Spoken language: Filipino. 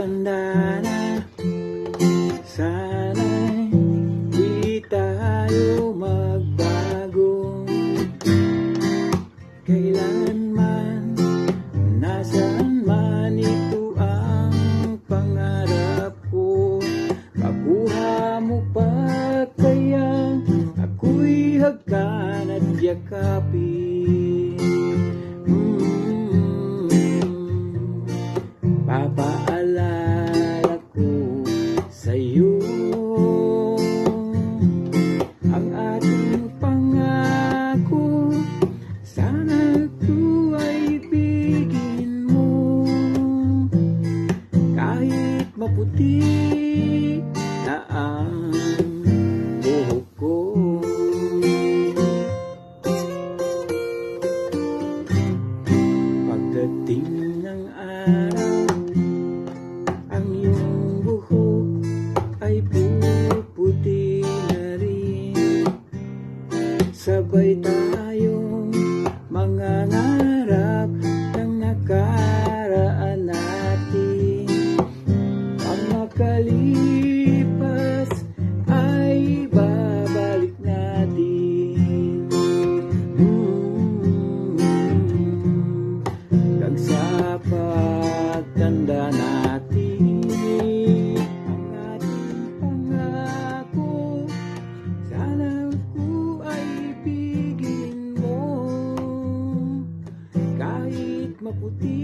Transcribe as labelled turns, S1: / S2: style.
S1: Matanda na, sana'y di tayo magbago. Kailanman, nasaan man, ito ang pangarap ko. Makuha mo pa kaya ako'y hagkan at yakapin. Papaalala ko sa'yo ang ating pangako. Sana ko ay ibigin mo kahit maputi na ang buhok ko. Pagdating ng araw, ang iyong buhok ay puputi na rin. Sabay tayong mangangarap ng nakaraan natin. Ang makalipas ay babalik natin. Hanggang sa pagtanda natin, ang ating pangako, sana ko ay ibigin mo kahit maputi